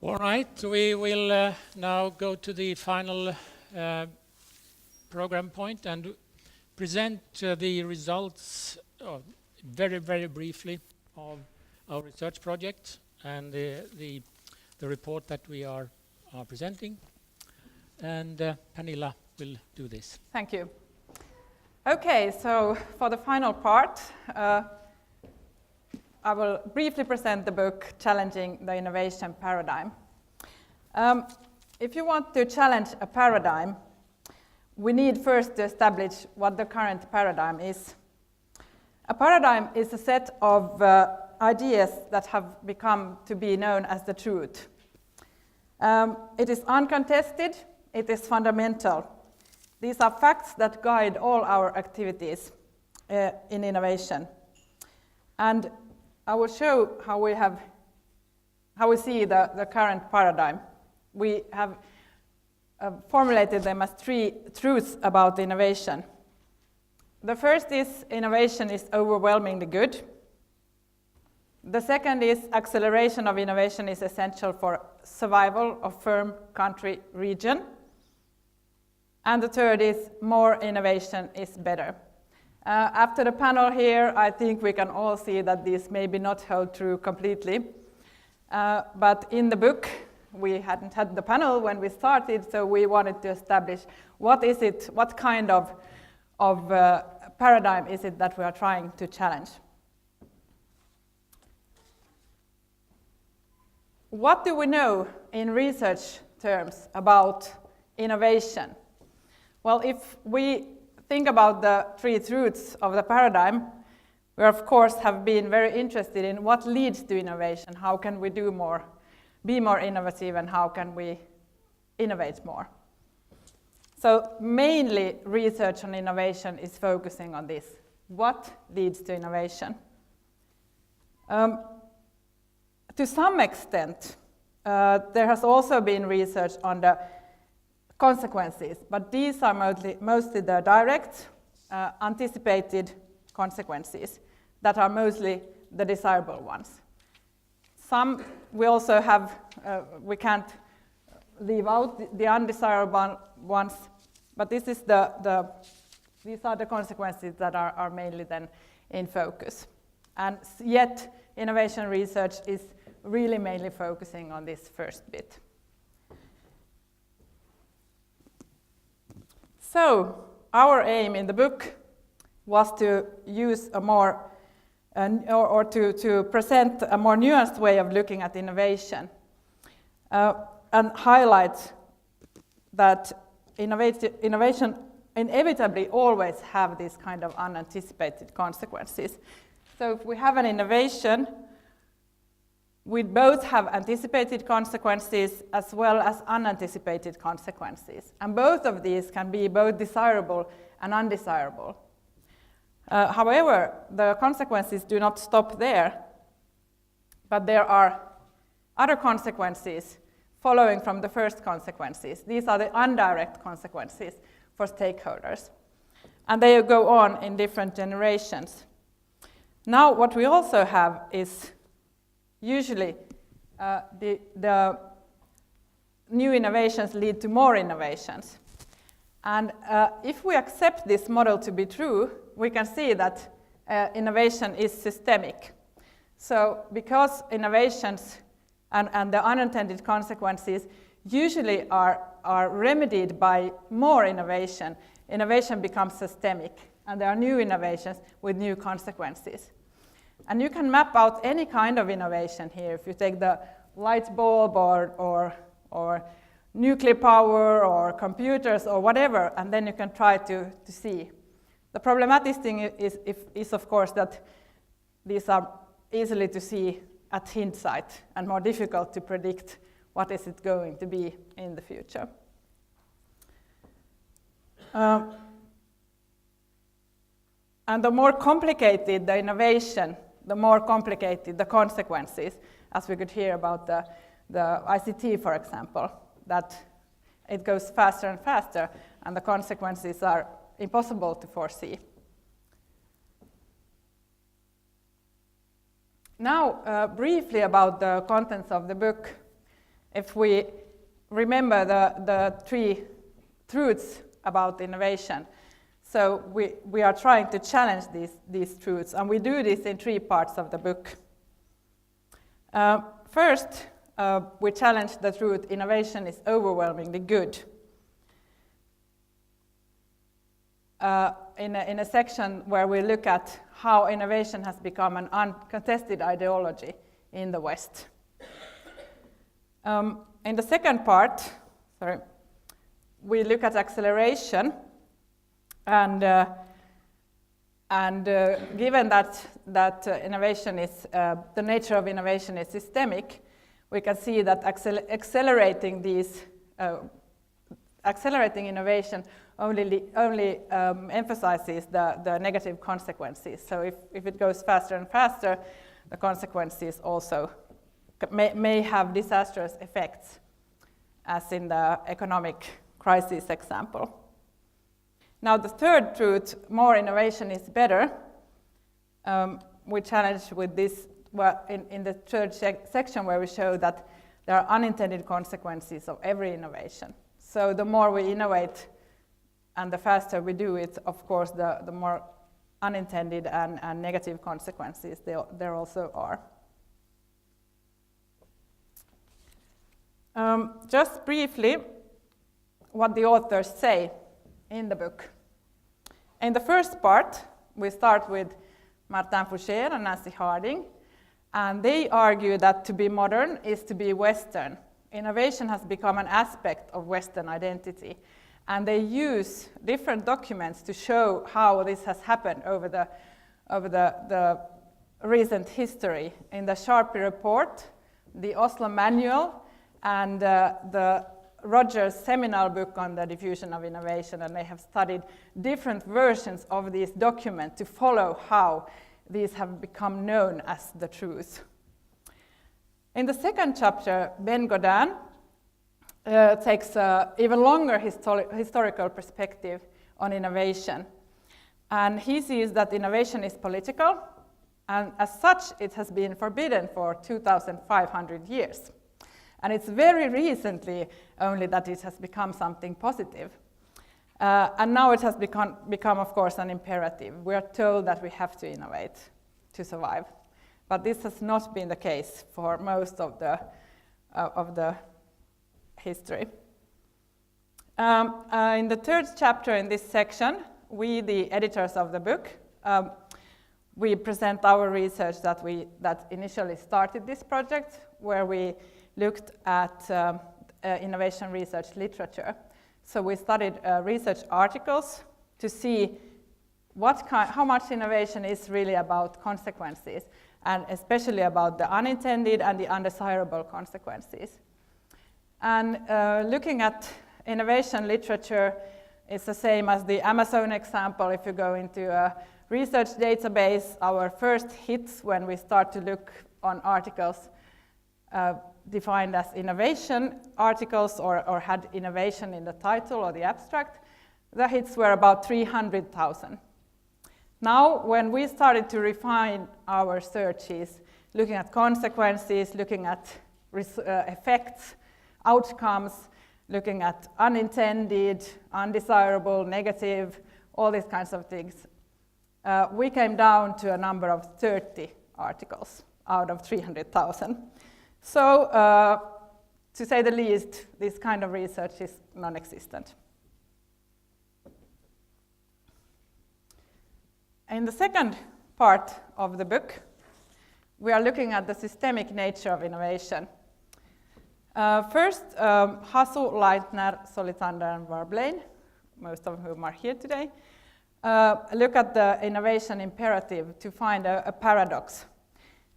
All right, we will now go to the final program point and present the results very, very briefly of our research project and the report that we are presenting. And Pernilla will do this. Thank you. Okay, so for the final part, I will briefly present the book, Challenging the Innovation Paradigm. If you want to challenge a paradigm, we need first to establish what the current paradigm is. A paradigm is a set of ideas that have become to be known as the truth. It is uncontested, it is fundamental. These are facts that guide all our activities in innovation. And I will show how we see the current paradigm. We have formulated them as 3 truths about innovation. The first is innovation is overwhelmingly good. The second is acceleration of innovation is essential for survival of firm, country, region. And the third is more innovation is better. After the panel here, I think we can all see that these maybe not hold true completely. But in the book, we hadn't had the panel when we started, so we wanted to establish what is it, what kind of paradigm is it that we are trying to challenge. What do we know in research terms about innovation? Well, if we think about the 3 truths of the paradigm, we of course have been very interested in what leads to innovation, how can we do more, be more innovative, and how can we innovate more. So mainly research on innovation is focusing on this. What leads to innovation? To some extent, there has also been research on the consequences, but these are mostly the direct, anticipated consequences that are mostly the desirable ones. Some we also have, we can't leave out the undesirable ones, but this is these are the consequences that are mainly then in focus. And yet, innovation research is really mainly focusing on this first bit. So, our aim in the book was to use a more, or to present a more nuanced way of looking at innovation and highlight that innovation inevitably always have these kind of unanticipated consequences. So if we have an innovation, we both have anticipated consequences as well as unanticipated consequences. And both of these can be both desirable and undesirable. However, the consequences do not stop there, but there are other consequences following from the first consequences. These are the indirect consequences for stakeholders. And they go on in different generations. Now, what we also have is usually the new innovations lead to more innovations. And if we accept this model to be true, we can see that innovation is systemic. So because innovations and the unintended consequences usually are remedied by more innovation, innovation becomes systemic, and there are new innovations with new consequences. And you can map out any kind of innovation here. If you take the light bulb or nuclear power or computers or whatever, and then you can try to see. The problematic thing is of course that these are easily to see at hindsight and more difficult to predict what is it going to be in the future. And the more complicated the innovation, the more complicated the consequences, as we could hear about the ICT, for example, that it goes faster and faster, and the consequences are impossible to foresee. Now, briefly about the contents of the book. if we remember the three truths about innovation. So we are trying to challenge these truths, and we do this in 3 parts of the book. First, we challenge the truth innovation is overwhelmingly good. In a section where we look at how innovation has become an uncontested ideology in the West. In the second part, we look at acceleration, and given that innovation is the nature of innovation is systemic, we can see that accelerating innovation only emphasizes the negative consequences. So if it goes faster and faster, the consequences also may have disastrous effects, as in the economic crisis example. Now the third truth, more innovation is better, we challenge with this in the third section where we show that there are unintended consequences of every innovation. So the more we innovate and the faster we do it, of course, the more unintended and negative consequences there also are. Just briefly, what the authors say in the book. In the first part, we start with Martin Foucher and Nancy Harding, and they argue that to be modern is to be Western. Innovation has become an aspect of Western identity, and they use different documents to show how this has happened over the recent history. In the Sharpe report, the Oslo Manual, and the Rogers seminal book on the diffusion of innovation, and they have studied different versions of these documents to follow how these have become known as the truth. In the second chapter, Ben Godin takes an even longer historical perspective on innovation. And he sees that innovation is political, and as such, it has been forbidden for 2,500 years. And it's very recently only that it has become something positive. And now it has become, of course, an imperative. We are told that we have to innovate to survive. But this has not been the case for most of the history. In the third chapter in this section, we, the editors of the book, we present our research that initially started this project, where we looked at innovation research literature. So we studied research articles to see how much innovation is really about consequences, and especially about the unintended and the undesirable consequences. And looking at innovation literature is the same as the Amazon example. If you go into a research database, our first hits when we start to look on articles defined as innovation articles or had innovation in the title or the abstract, the hits were about 300,000. Now, when we started to refine our searches, looking at consequences, looking at effects, outcomes, looking at unintended, undesirable, negative, all these kinds of things, we came down to a number of 30 articles out of 300,000. So, to say the least, this kind of research is non-existent. In the second part of the book, we are looking at the systemic nature of innovation. First, Hasu, Leitner, Solitander, and Warblane, most of whom are here today, look at the innovation imperative to find a paradox,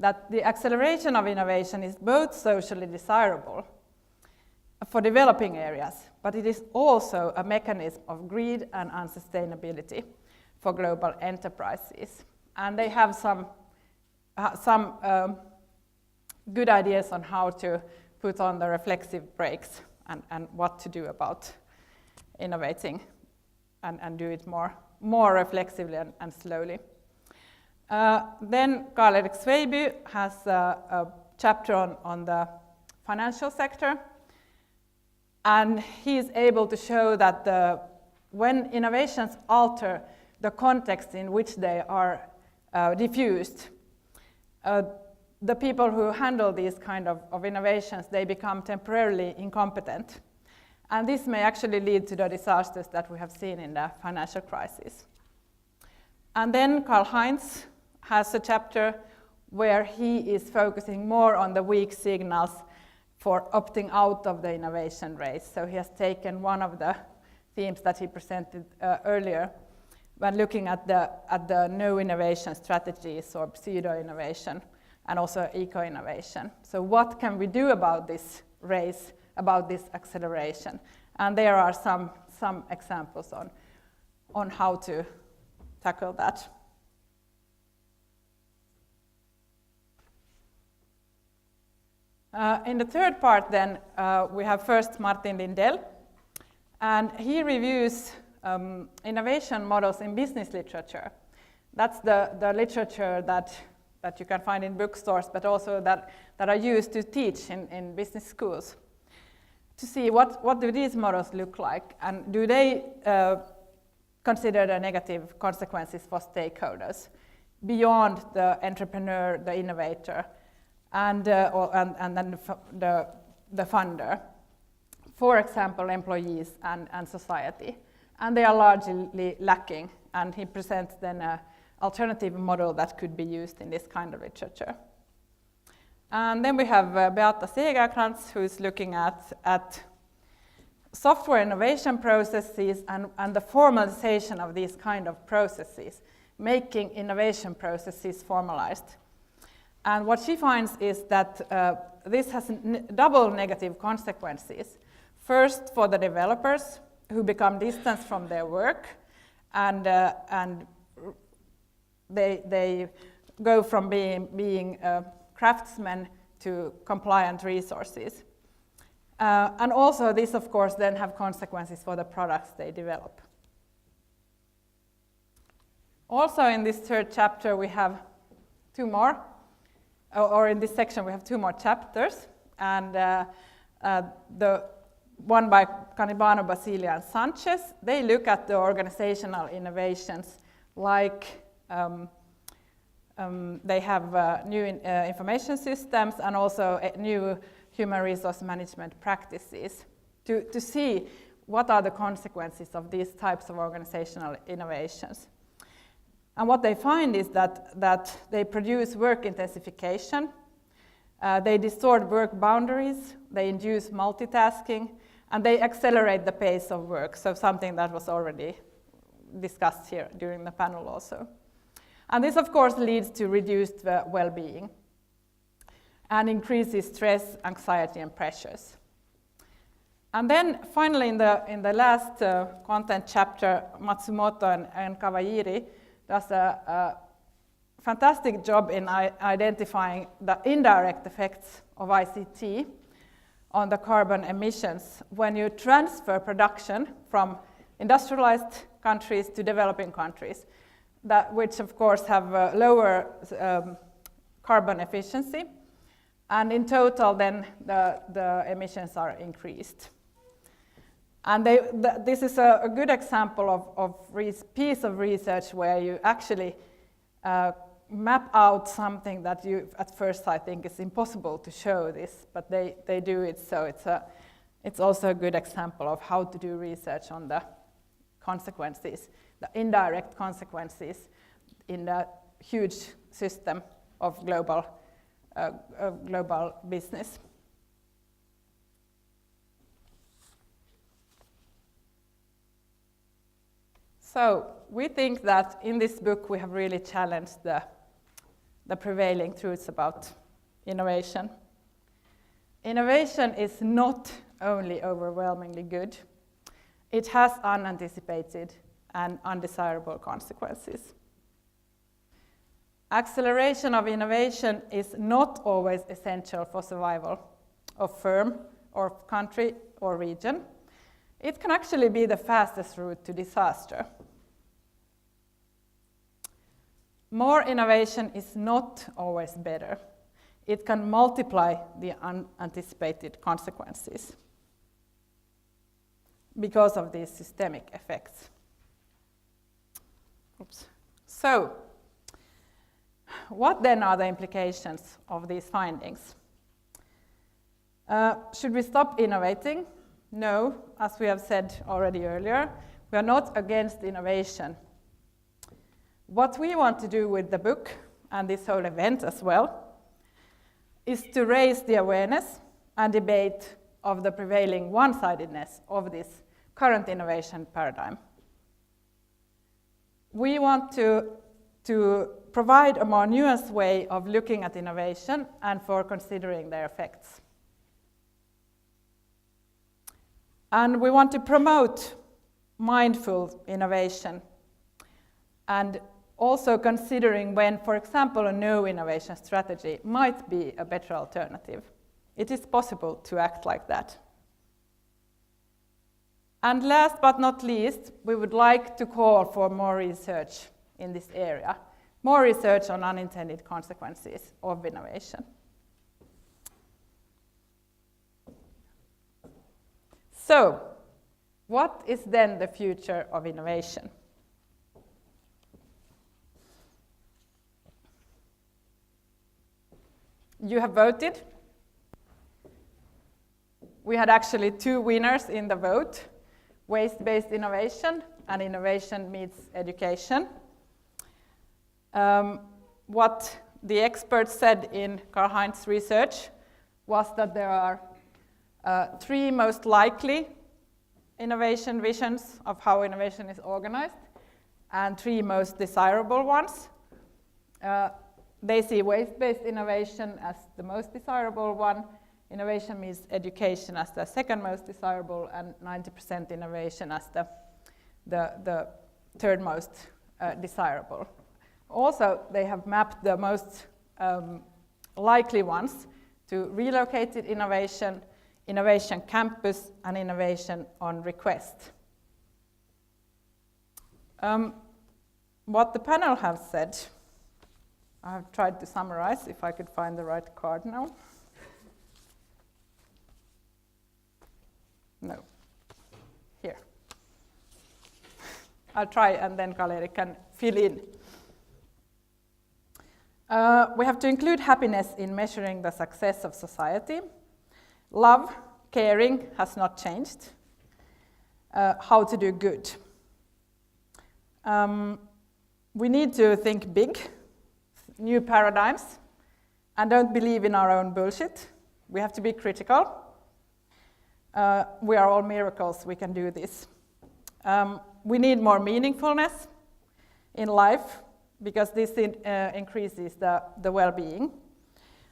that the acceleration of innovation is both socially desirable for developing areas, but it is also a mechanism of greed and unsustainability for global enterprises. And they have some good ideas on how to put on the reflexive brakes and what to do about innovating and do it more reflexively and slowly. Then Karl-Erik Sveiby has a chapter on the financial sector. And he is able to show that when innovations alter the context in which they are diffused, the people who handle these kind of innovations, they become temporarily incompetent. And this may actually lead to the disasters that we have seen in the financial crisis. And then Karl-Heinz has a chapter where he is focusing more on the weak signals for opting out of the innovation race. So he has taken one of the themes that he presented earlier when looking at the no innovation strategies or pseudo-innovation and also eco-innovation. So what can we do about this race, about this acceleration? And there are some examples on how to tackle that. In the third part then, we have first Martin Lindell, and he reviews innovation models in business literature. That's the literature that you can find in bookstores, but also that are used to teach in business schools, to see what do these models look like, and do they consider the negative consequences for stakeholders beyond the entrepreneur, the innovator, and then the funder. For example, employees and society. And they are largely lacking, and he presents then an alternative model that could be used in this kind of literature. And then we have Beata Segercrantz, who is looking at software innovation processes and the formalization of these kind of processes, making innovation processes formalized. And what she finds is that this has double negative consequences. First, for the developers, who become distanced from their work, and they go from being craftsmen to compliant resources. And also this, of course, then have consequences for the products they develop. Also in this third chapter we have two more, or in this section we have two more chapters, and the one by Canibano, Basilia, and Sanchez. They look at the organizational innovations, like they have new information systems and also new human resource management practices to see what are the consequences of these types of organizational innovations. And what they find is that they produce work intensification, they distort work boundaries, they induce multitasking, and they accelerate the pace of work, so something that was already discussed here during the panel also. And this, of course, leads to reduced well-being and increases stress, anxiety, and pressures. And then finally, in the last content chapter, Matsumoto and Kawajiri does a fantastic job in identifying the indirect effects of ICT on the carbon emissions when you transfer production from industrialized countries to developing countries, which of course have lower carbon efficiency, and in total then the emissions are increased. And this is a good example of piece of research where you actually map out something that you at first sight think is impossible to show this, but they do it, so it's also a good example of how to do research on the consequences, the indirect consequences in the huge system of global business. So we think that in this book we have really challenged the prevailing truths about innovation. Innovation is not only overwhelmingly good, it has unanticipated and undesirable consequences. Acceleration of innovation is not always essential for survival of firm or country or region. It can actually be the fastest route to disaster. More innovation is not always better. it can multiply the unanticipated consequences because of these systemic effects. Oops. So, what then are the implications of these findings? Should we stop innovating? No, as we have said already earlier, we are not against innovation. What we want to do with the book, and this whole event as well, is to raise the awareness and debate of the prevailing one-sidedness of this current innovation paradigm. We want to provide a more nuanced way of looking at innovation and for considering their effects. And we want to promote mindful innovation and also considering when, for example, a no innovation strategy might be a better alternative. It is possible to act like that. And last but not least, we would like to call for more research in this area, more research on unintended consequences of innovation. So, what is then the future of innovation? You have voted. We had actually 2 winners in the vote, waste-based innovation and innovation meets education. What the experts said in Karl-Heinz's research was that there are 3 most likely innovation visions of how innovation is organized and 3 most desirable ones. They see waste-based innovation as the most desirable one, innovation means education as the second most desirable, and 90% innovation as the third most desirable. Also, they have mapped the most likely ones to relocated innovation, innovation campus, and innovation on request. What the panel have said, I have tried to summarize if I could find the right card now. No. Here. I'll try and then Karl-Erik can fill in. We have to include happiness in measuring the success of society. Love, caring has not changed. How to do good. We need to think big, new paradigms, and don't believe in our own bullshit. We have to be critical. We are all miracles, we can do this. We need more meaningfulness in life, because this increases the well-being.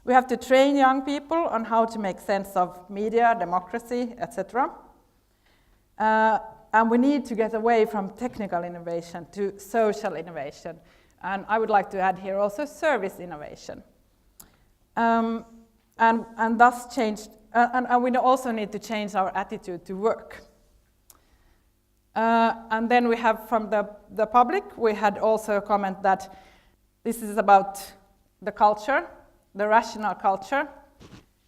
We have to train young people on how to make sense of media, democracy, etc. And we need to get away from technical innovation to social innovation. And I would like to add here also service innovation. And thus change, and we also need to change our attitude to work. And then we have from the public, we had also a comment that this is about the culture, the rational culture,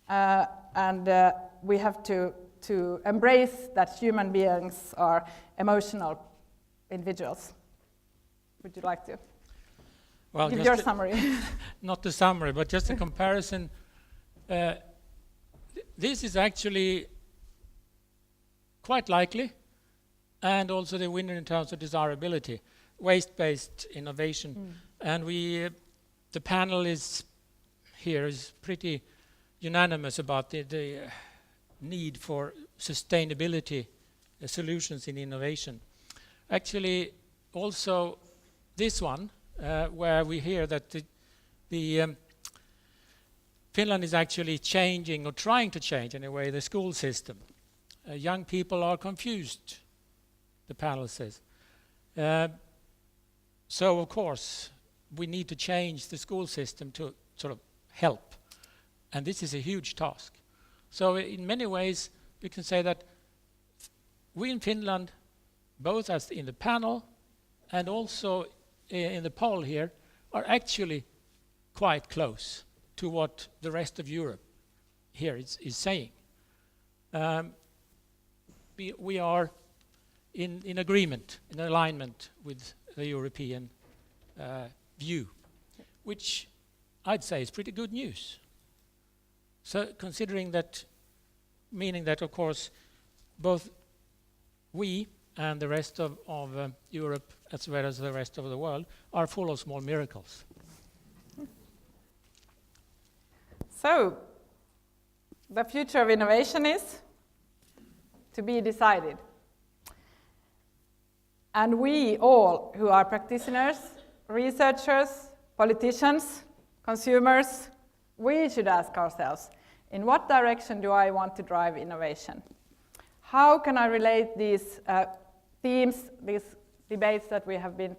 and we have to embrace that human beings are emotional individuals. Would you like to give your summary? Not the summary, but just a comparison. This is actually quite likely, and also the winner in terms of desirability, waste-based innovation. And the panel is pretty unanimous about the need for sustainability solutions in innovation. Actually, also this one, where we hear that the Finland is actually changing, or trying to change anyway, the school system. Young people are confused, the panel says. So, of course, we need to change the school system to sort of help. And this is a huge task. So in many ways, we can say that we in Finland, both as in the panel and also in the poll here, are actually quite close to what the rest of Europe here is saying. We are in agreement, in alignment with the European view, which I'd say is pretty good news. So considering that, meaning that of course both we and the rest of Europe as well as the rest of the world are full of small miracles. So, the future of innovation is to be decided. And we all who are practitioners, researchers, politicians, consumers, we should ask ourselves, in what direction do I want to drive innovation? How can I relate these themes, these debates that we have been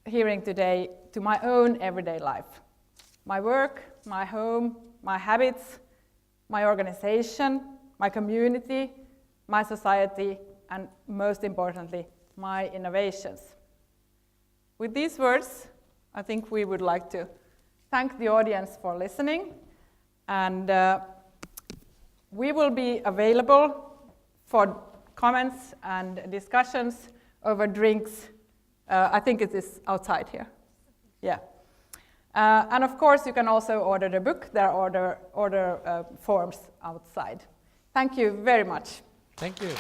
hearing today to my own everyday life? My work, my home, my habits, my organization, my community, my society, and most importantly, my innovations. With these words, I think we would like to thank the audience for listening, and we will be available for comments and discussions over drinks. I think it is outside here. Yeah. And of course, you can also order the book. There are order forms outside. Thank you very much. Thank you.